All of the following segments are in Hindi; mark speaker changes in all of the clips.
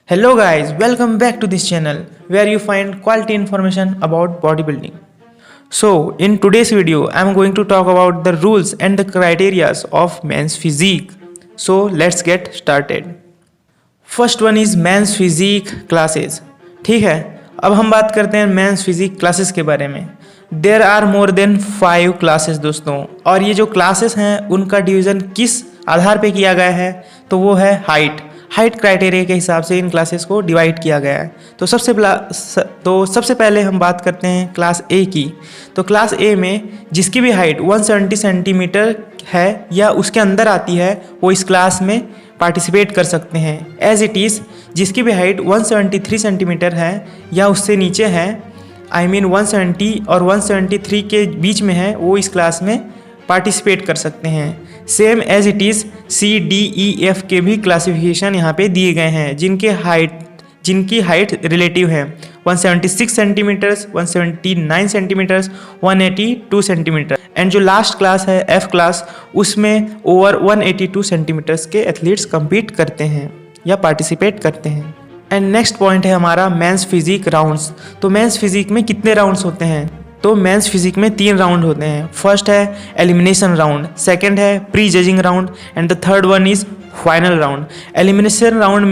Speaker 1: Hello guys, welcome back to this channel where you find quality information about bodybuilding. So, in today's video, I am going to talk about the rules and the criteria of men's physique. So, let's get started. First one is men's physique classes. ठीक है, अब हम बात करते हैं men's physique classes के बारे में. There are more than 5 classes दोस्तों, और ये जो classes हैं उनका डिवीज़न किस आधार पे किया गया है तो वो है हाइट क्राइटेरिया के हिसाब से इन क्लासेस को डिवाइड किया गया है। तो सबसे पहले हम बात करते हैं क्लास ए की। तो क्लास ए में जिसकी भी हाइट 170 सेंटीमीटर है या उसके अंदर आती है वो इस क्लास में पार्टिसिपेट कर सकते हैं। एज इट इज़ जिसकी भी हाइट 173 सेंटीमीटर है या उससे नीचे है, I mean 170 और 173 के बीच में है, वो इस क्लास में पार्टिसिपेट कर सकते हैं। Same as it is CDEF के भी क्लासिफिकेशन यहाँ पे दिए गए हैं जिनकी हाइट रिलेटिव है 176 सेंटीमीटर्स, 179 सेंटीमीटर्स, 182 सेंटीमीटर। एंड जो लास्ट क्लास है F क्लास, उसमें ओवर 182 सेंटीमीटर्स के एथलीट्स कम्पीट करते हैं या पार्टिसिपेट करते हैं। एंड नेक्स्ट पॉइंट है हमारा मेंस फिजिक राउंड्स। तो मेंस फिजिक में कितने राउंड्स होते हैं? तो मेंस फिजिक में 3 राउंड होते हैं। फर्स्ट है एलिमिनेशन राउंड, सेकंड है pre judging round and the third one is final round. Elimination round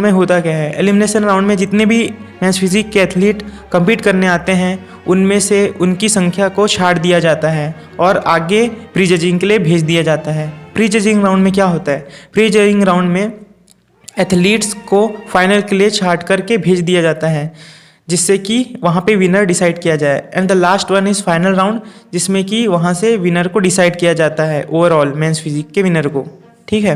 Speaker 1: में होता क्या है? एलिमिनेशन राउंड में जितने भी मेंस फिजिक के एथलीट compete करने आते हैं उनमें से उनकी संख्या को छाड़ दिया जाता है और आगे प्री जजिंग के लिए भेज दिया जाता है। प्री जजिंग राउंड में क्या होता है? प्री जजिंग राउंड में एथलीट्स को फाइनल के लिए छाट करके भेज दिया जाता है जिससे कि वहाँ पे विनर डिसाइड किया जाए। And the last one is final round, जिसमें कि वहाँ से विनर को डिसाइड किया जाता है, ओवरऑल मेंस फिजिक के विनर को। ठीक है,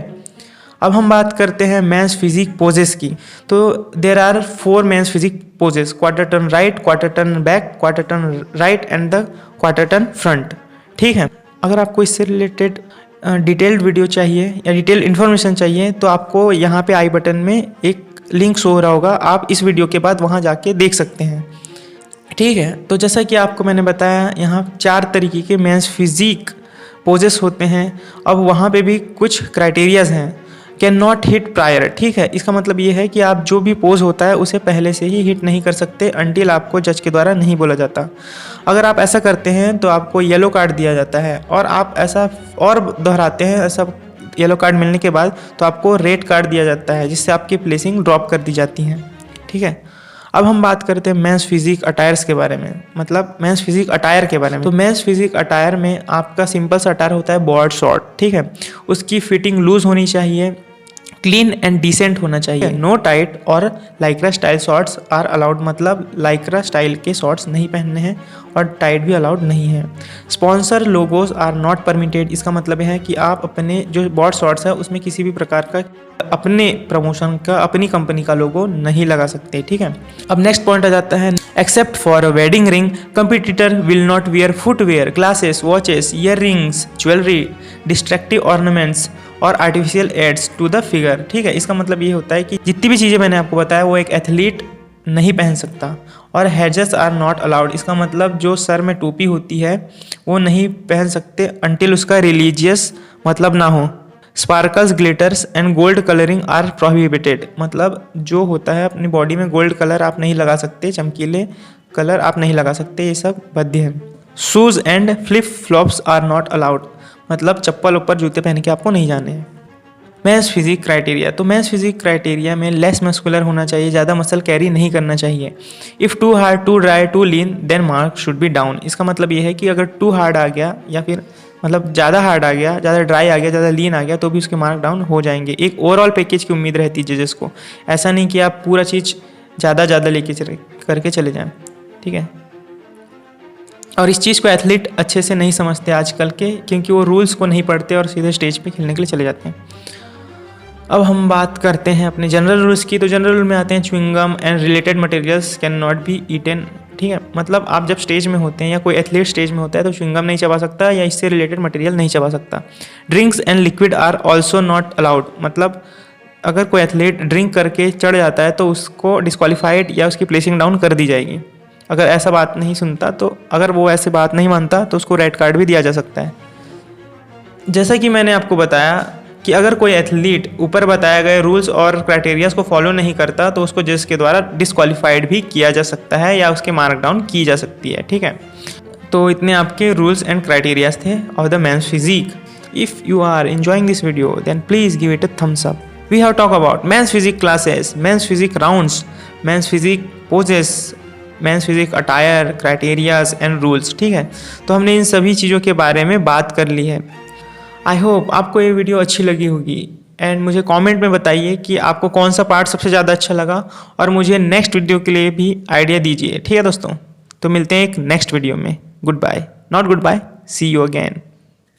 Speaker 1: अब हम बात करते हैं मेंस फिजिक पोजेस की। तो there are 4 men's physique poses: quarter turn right, quarter turn back, quarter turn right and the quarter turn front. ठीक है, अगर आपको इससे रिलेटेड डिटेल्ड वीडियो चाहिए या डिटेल इन्फॉर्मेशन चाहिए तो आपको यहाँ पे आई बटन में एक लिंक शो हो रहा होगा, आप इस वीडियो के बाद वहाँ जाके देख सकते हैं। ठीक है, तो जैसा कि आपको मैंने बताया यहाँ 4 तरीके के मेंस फिजिक पोजेस होते हैं। अब वहाँ पे भी कुछ क्राइटेरियाज हैं। Can not hit prior. ठीक है, इसका मतलब ये है कि आप जो भी पोज होता है उसे पहले से ही हिट नहीं कर सकते अंटिल आपको जज के द्वारा नहीं बोला जाता। अगर आप ऐसा करते हैं तो आपको येलो कार्ड दिया जाता है, और आप ऐसा और दोहराते हैं ऐसा येलो कार्ड मिलने के बाद तो आपको रेड कार्ड दिया जाता है जिससे आपकी प्लेसिंग ड्रॉप कर दी जाती है। ठीक है, अब हम बात करते हैं मेंस फिजिक अटायर्स के बारे में, मतलब मेंस फिजिक अटायर के बारे में। तो मेंस फिजिक अटायर में आपका सिंपल सा अटायर होता है बॉर्ड शॉर्ट। ठीक है, उसकी फिटिंग लूज होनी चाहिए, क्लीन एंड डिसेंट होना चाहिए। नो टाइट और lycra style shorts are allowed, मतलब लाइक्रा स्टाइल के शॉर्ट्स नहीं पहनने हैं और टाइट भी अलाउड नहीं है। Sponsor logos are not permitted. इसका मतलब है कि आप अपने जो बॉर्ड शॉर्ट्स है उसमें किसी भी प्रकार का अपने प्रमोशन का, अपनी कंपनी का लोगो नहीं लगा सकते। ठीक है, अब नेक्स्ट पॉइंट आ जाता है except for a wedding ring competitor will not wear footwear, glasses, watches, earrings, jewellery, distractive ornaments और artificial aids to the figure. ठीक है, इसका मतलब ये होता है कि जितनी भी चीज़ें मैंने आपको बताया वो एक एथलीट नहीं पहन सकता। और हेडजेस आर नॉट अलाउड। इसका मतलब जो सर में टोपी होती है वो नहीं पहन सकते अंटिल उसका रिलीजियस मतलब ना हो। Sparkles, glitters and gold colouring are prohibited. मतलब जो होता है अपनी बॉडी में गोल्ड कलर आप नहीं लगा सकते, चमकीले कलर आप नहीं लगा सकते, ये सब बाध्य है। Shoes and flip flops are not allowed, मतलब चप्पल ऊपर जूते पहन के आपको नहीं जाने हैं। Men's physique criteria. तो मेंस फिजिक क्राइटेरिया में लेस मस्कुलर होना चाहिए, ज़्यादा मसल कैरी नहीं करना चाहिए। If too hard, too dry, too lean then mark should be down. इसका मतलब ये है कि अगर टू हार्ड आ गया या फिर मतलब ज़्यादा हार्ड आ गया, ज़्यादा ड्राई आ गया, ज़्यादा लीन आ गया तो भी उसके मार्क डाउन हो जाएंगे। एक ओवरऑल पैकेज की उम्मीद रहती है जजेस को, ऐसा नहीं कि आप पूरा चीज़ ज़्यादा लेके करके चले जाएँ। ठीक है, और इस चीज़ को एथलीट अच्छे से नहीं समझते आजकल के, क्योंकि वो रूल्स को नहीं पढ़ते और सीधे स्टेज पे खेलने के लिए चले जाते हैं। अब हम बात करते हैं अपने जनरल रूल्स की। तो जनरल रूल में आते हैं chewing gum and related materials can not be eaten. ठीक है, मतलब आप जब स्टेज में होते हैं या कोई एथलीट स्टेज में होता है तो च्युइंगम नहीं चबा सकता या इससे रिलेटेड मटेरियल नहीं चबा सकता। Drinks and liquid are also not allowed. मतलब अगर कोई एथलीट ड्रिंक करके चढ़ जाता है तो उसको डिस्क्वालीफाइड या उसकी प्लेसिंग डाउन कर दी जाएगी। अगर ऐसा बात नहीं सुनता तो, अगर वो ऐसे बात नहीं मानता तो उसको रेड कार्ड भी दिया जा सकता है। जैसा कि मैंने आपको बताया कि अगर कोई एथलीट ऊपर बताए गए रूल्स और क्राइटेरियाज को फॉलो नहीं करता तो उसको जज के द्वारा डिस्क्वालीफाइड भी किया जा सकता है या उसके मार्क डाउन की जा सकती है, ठीक है। तो इतने आपके रूल्स एंड क्राइटेरियाज थे of the men's physique. If you are enjoying this video then please give it a thumbs up. We have talked about men's physique classes, men's physique rounds, men's physique poses, men's physique attire, criterias and rules, ठीक है। तो हमने इन सभी चीज़ों के बारे में बात कर ली है। आई होप आपको ये वीडियो अच्छी लगी होगी एंड मुझे कमेंट में बताइए कि आपको कौन सा पार्ट सबसे ज़्यादा अच्छा लगा और मुझे नेक्स्ट वीडियो के लिए भी आइडिया दीजिए, ठीक है दोस्तों। तो मिलते हैं एक नेक्स्ट वीडियो में। Good bye, not good bye, see you again.